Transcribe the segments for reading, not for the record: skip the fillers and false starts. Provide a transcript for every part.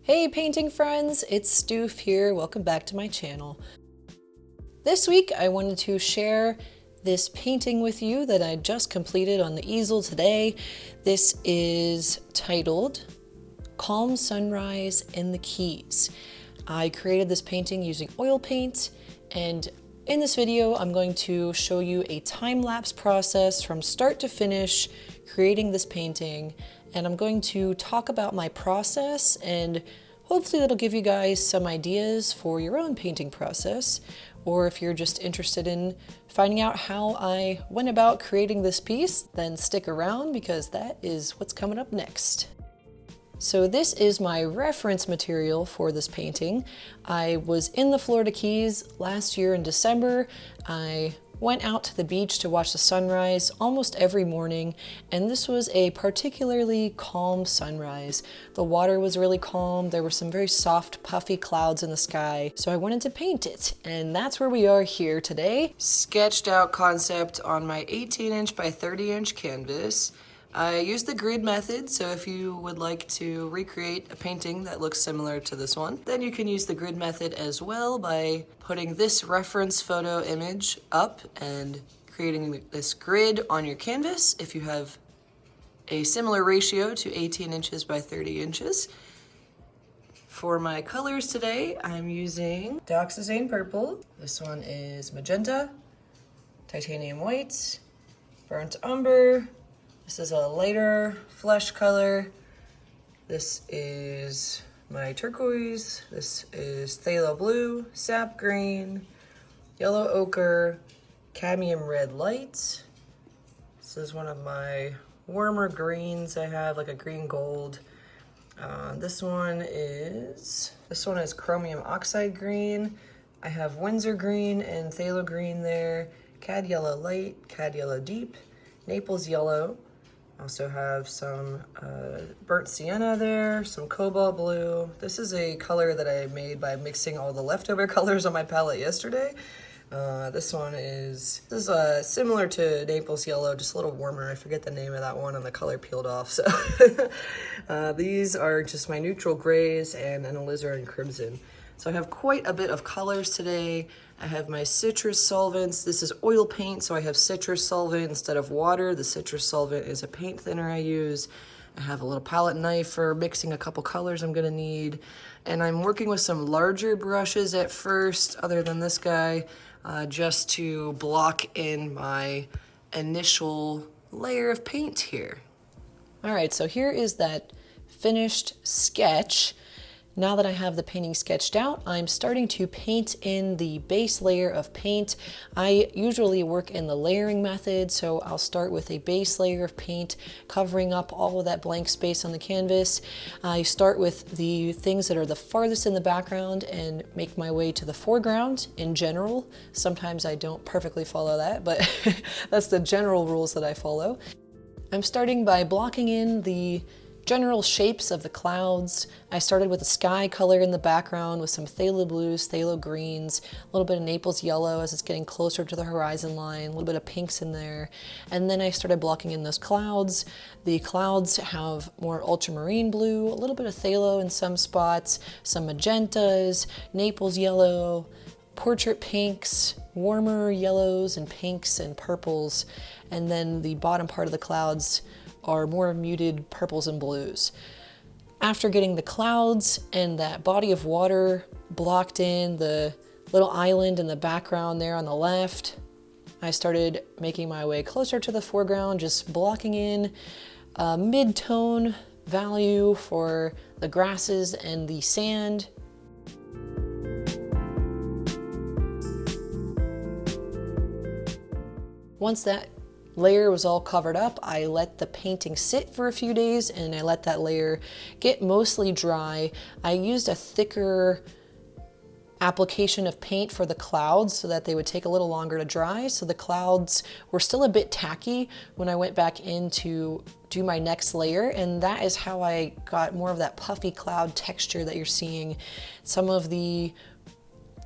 Hey painting friends, it's Stoof here. Welcome back to my channel. This week I wanted to share this painting with you that I just completed on the easel today. This is titled Calm Sunrise in the Keys. I created this painting using oil paint, and in this video I'm going to show you a time-lapse process from start to finish creating this painting. And I'm going to talk about my process, and hopefully that'll give you guys some ideas for your own painting process, or if you're just interested in finding out how I went about creating this piece, then stick around because that is what's coming up next. So this is my reference material for this painting. I was in the Florida Keys last year in December. I went out to the beach to watch the sunrise almost every morning, and this was a particularly calm sunrise. The water was really calm, there were some very soft puffy clouds in the sky, so I wanted to paint it, and that's where we are here today. Sketched out concept on my 18-inch by 30-inch canvas. I used the grid method, so if you would like to recreate a painting that looks similar to this one, then you can use the grid method as well by putting this reference photo image up and creating this grid on your canvas if you have a similar ratio to 18 inches by 30 inches. For my colors today, I'm using Dioxazine Purple. This one is Magenta, Titanium White, Burnt Umber. This is a lighter flesh color. This is my turquoise. This is phthalo blue, sap green, yellow ochre, cadmium red light. This is one of my warmer greens. I have like a green gold. This one is chromium oxide green. I have Windsor green and phthalo green there. Cad yellow light, cad yellow deep, Naples yellow. Also have some burnt sienna there, some cobalt blue. This is a color that I made by mixing all the leftover colors on my palette yesterday. This is similar to Naples yellow, just a little warmer. I forget the name of that one and the color peeled off. So these are just my neutral grays and an alizarin crimson. So I have quite a bit of colors today. I have my citrus solvents. This is oil paint, so I have citrus solvent instead of water. The citrus solvent is a paint thinner I use. I have a little palette knife for mixing a couple colors I'm gonna need. And I'm working with some larger brushes at first, other than this guy, just to block in my initial layer of paint here. All right, so here is that finished sketch. Now that I have the painting sketched out, I'm starting to paint in the base layer of paint. I usually work in the layering method, so I'll start with a base layer of paint covering up all of that blank space on the canvas. I start with the things that are the farthest in the background and make my way to the foreground in general. Sometimes I don't perfectly follow that, but that's the general rules that I follow. I'm starting by blocking in the general shapes of the clouds. I started with a sky color in the background with some phthalo blues, phthalo greens, a little bit of Naples yellow as it's getting closer to the horizon line, a little bit of pinks in there. And then I started blocking in those clouds. The clouds have more ultramarine blue, a little bit of phthalo in some spots, some magentas, Naples yellow, portrait pinks, warmer yellows and pinks and purples. And then the bottom part of the clouds are more muted purples and blues. After getting the clouds and that body of water blocked in, the little island in the background there on the left, I started making my way closer to the foreground, just blocking in a mid-tone value for the grasses and the sand. Once that layer was all covered up, I let the painting sit for a few days and I let that layer get mostly dry. I used a thicker application of paint for the clouds so that they would take a little longer to dry. So the clouds were still a bit tacky when I went back in to do my next layer, and that is how I got more of that puffy cloud texture that you're seeing. Some of the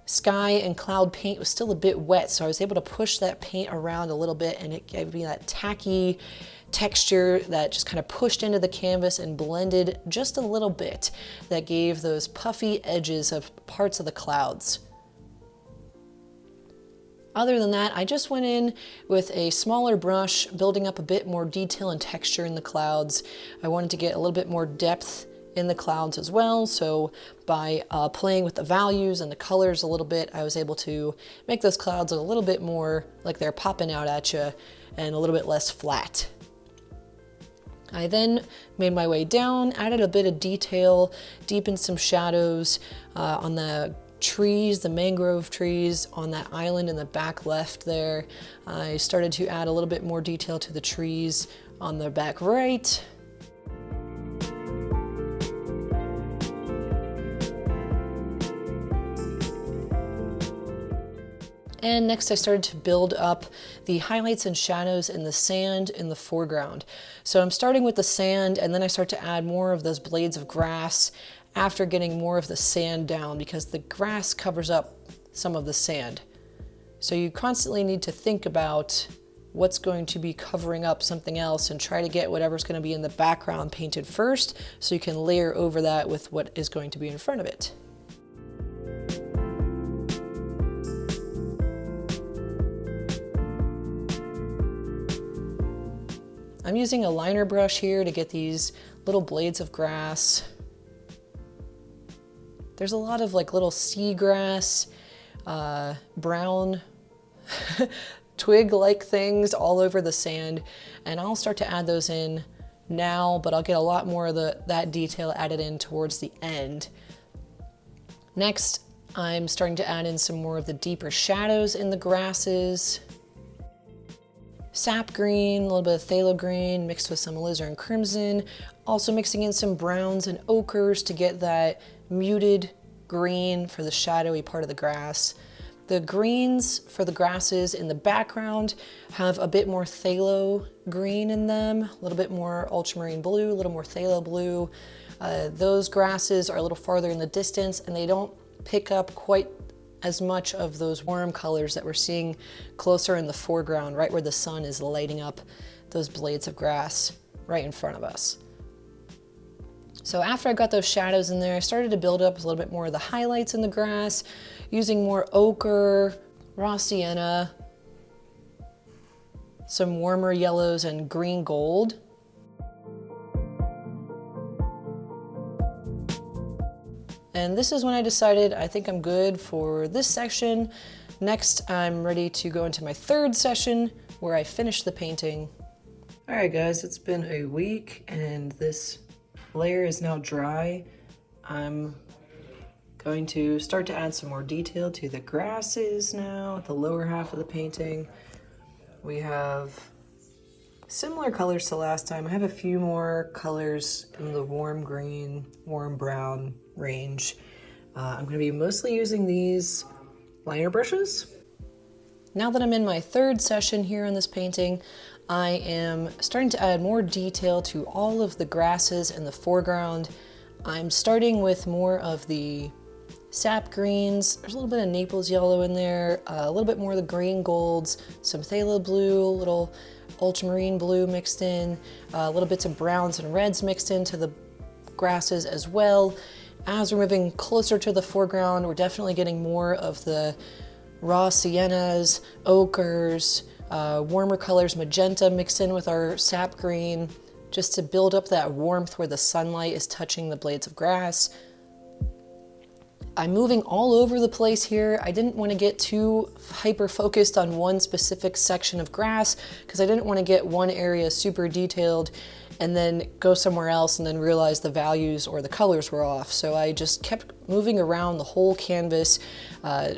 sky and cloud paint was still a bit wet, so I was able to push that paint around a little bit, and it gave me that tacky texture that just kind of pushed into the canvas and blended just a little bit. That gave those puffy edges of parts of the clouds. Other than that, I just went in with a smaller brush, building up a bit more detail and texture in the clouds. I wanted to get a little bit more depth in the clouds as well, so by playing with the values and the colors a little bit, I was able to make those clouds a little bit more like they're popping out at you and a little bit less flat. I then made my way down, added a bit of detail, deepened some shadows on the trees, the mangrove trees on that island in the back left there. I started to add a little bit more detail to the trees on the back right. And next I started to build up the highlights and shadows in the sand in the foreground. So I'm starting with the sand, and then I start to add more of those blades of grass after getting more of the sand down, because the grass covers up some of the sand. So you constantly need to think about what's going to be covering up something else and try to get whatever's going to be in the background painted first, so you can layer over that with what is going to be in front of it. I'm using a liner brush here to get these little blades of grass. There's a lot of like little seagrass, brown twig-like things all over the sand, and I'll start to add those in now, but I'll get a lot more of that detail added in towards the end. Next, I'm starting to add in some more of the deeper shadows in the grasses. Sap green, a little bit of phthalo green mixed with some alizarin crimson. Also mixing in some browns and ochres to get that muted green for the shadowy part of the grass. The greens for the grasses in the background have a bit more phthalo green in them, a little bit more ultramarine blue, a little more phthalo blue. Those grasses are a little farther in the distance, and they don't pick up quite as much of those warm colors that we're seeing closer in the foreground, right where the sun is lighting up those blades of grass right in front of us. So after I got those shadows in there, I started to build up a little bit more of the highlights in the grass, using more ochre, raw sienna, some warmer yellows, and green gold. And this is when I decided I think I'm good for this section. Next, I'm ready to go into my third session where I finish the painting. All right, guys, it's been a week and this layer is now dry. I'm going to start to add some more detail to the grasses now, the lower half of the painting. We have similar colors to last time. I have a few more colors in the warm green, warm brown range. I'm going to be mostly using these liner brushes. Now that I'm in my third session here on this painting, I am starting to add more detail to all of the grasses in the foreground. I'm starting with more of the sap greens. There's a little bit of Naples yellow in there, a little bit more of the green golds, some phthalo blue, a little ultramarine blue mixed in, little bits of browns and reds mixed into the grasses as well. As we're moving closer to the foreground, we're definitely getting more of the raw siennas, ochres, warmer colors, magenta mixed in with our sap green, just to build up that warmth where the sunlight is touching the blades of grass. I'm moving all over the place here. I didn't want to get too hyper-focused on one specific section of grass because I didn't want to get one area super detailed and then go somewhere else and then realize the values or the colors were off. So I just kept moving around the whole canvas.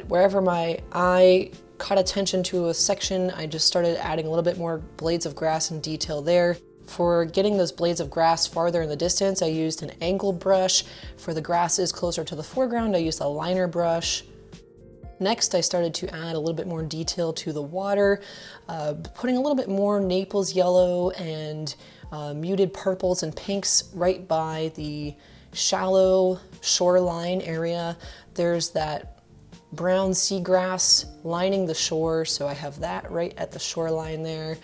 Wherever my eye caught attention to a section, I just started adding a little bit more blades of grass and detail there. For getting those blades of grass farther in the distance, I used an angled brush. For the grasses closer to the foreground, I used a liner brush. Next, I started to add a little bit more detail to the water, putting a little bit more Naples yellow and muted purples and pinks right by the shallow shoreline area. There's that brown seagrass lining the shore, so I have that right at the shoreline there.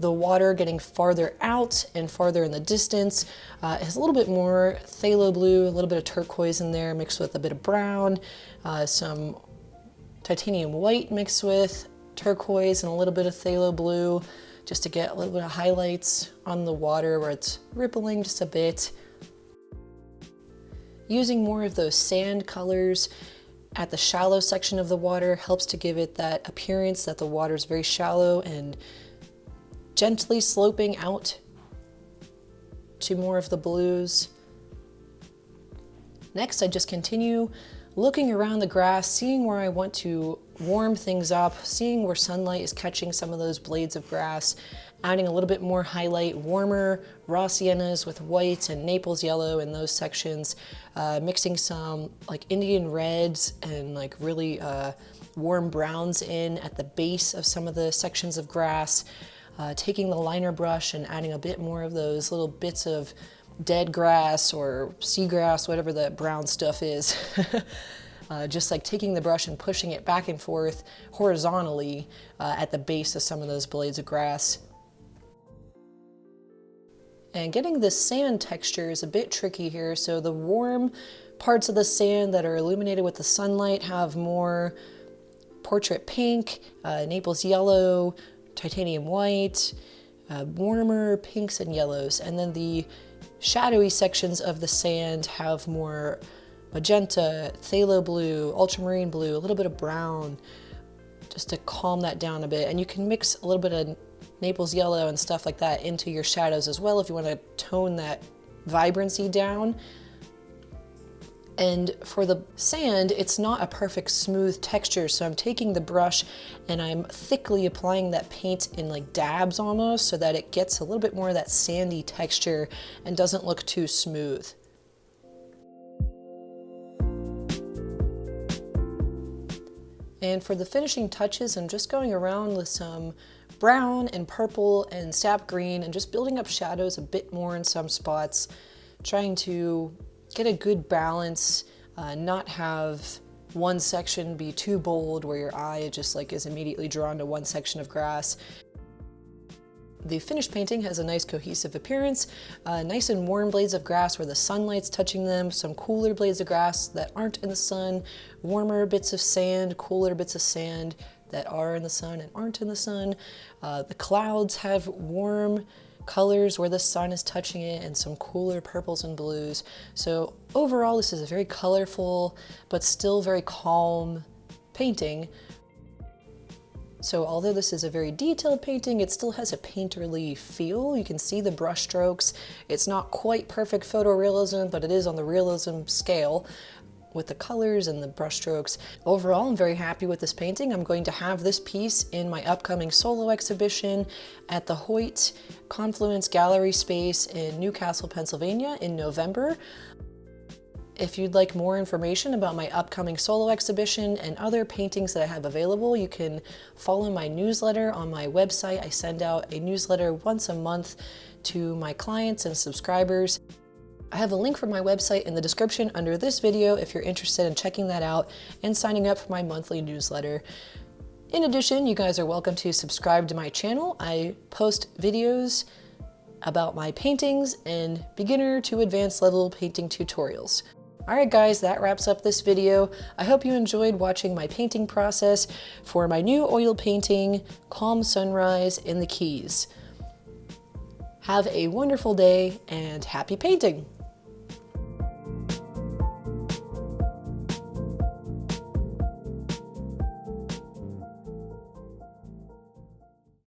The water getting farther out and farther in the distance has a little bit more phthalo blue, a little bit of turquoise in there mixed with a bit of brown, some titanium white mixed with turquoise and a little bit of phthalo blue, just to get a little bit of highlights on the water where it's rippling just a bit. Using more of those sand colors at the shallow section of the water helps to give it that appearance that the water is very shallow and gently sloping out to more of the blues. Next, I just continue looking around the grass, seeing where I want to warm things up, seeing where sunlight is catching some of those blades of grass, adding a little bit more highlight, warmer raw siennas with white and Naples yellow in those sections, mixing some like Indian reds and like really warm browns in at the base of some of the sections of grass, taking the liner brush and adding a bit more of those little bits of dead grass or seagrass, whatever the brown stuff is. Just like taking the brush and pushing it back and forth horizontally at the base of some of those blades of grass. And getting the sand texture is a bit tricky here. So the warm parts of the sand that are illuminated with the sunlight have more portrait pink, Naples yellow, titanium white, warmer pinks and yellows. And then the shadowy sections of the sand have more magenta, phthalo blue, ultramarine blue, a little bit of brown, just to calm that down a bit. And you can mix a little bit of Naples yellow and stuff like that into your shadows as well if you want to tone that vibrancy down. And for the sand, it's not a perfect smooth texture, so I'm taking the brush and I'm thickly applying that paint in like dabs almost, so that it gets a little bit more of that sandy texture and doesn't look too smooth. And for the finishing touches, I'm just going around with some brown and purple and sap green and just building up shadows a bit more in some spots, trying to get a good balance, not have one section be too bold where your eye just like is immediately drawn to one section of grass. The finished painting has a nice cohesive appearance, nice and warm blades of grass where the sunlight's touching them, some cooler blades of grass that aren't in the sun, warmer bits of sand, cooler bits of sand that are in the sun and aren't in the sun. The clouds have warm colors where the sun is touching it and some cooler purples and blues. So overall, this is a very colorful but still very calm painting. So although this is a very detailed painting, it still has a painterly feel. You can see the brush strokes. It's not quite perfect photorealism, but it is on the realism scale with the colors and the brush strokes. Overall, I'm very happy with this painting. I'm going to have this piece in my upcoming solo exhibition at the Hoyt Confluence Gallery Space in Newcastle, Pennsylvania in November. If you'd like more information about my upcoming solo exhibition and other paintings that I have available, you can follow my newsletter on my website. I send out a newsletter once a month to my clients and subscribers. I have a link for my website in the description under this video if you're interested in checking that out and signing up for my monthly newsletter. In addition, you guys are welcome to subscribe to my channel. I post videos about my paintings and beginner to advanced level painting tutorials. Alright guys, that wraps up this video. I hope you enjoyed watching my painting process for my new oil painting, Calm Sunrise in the Keys. Have a wonderful day and happy painting!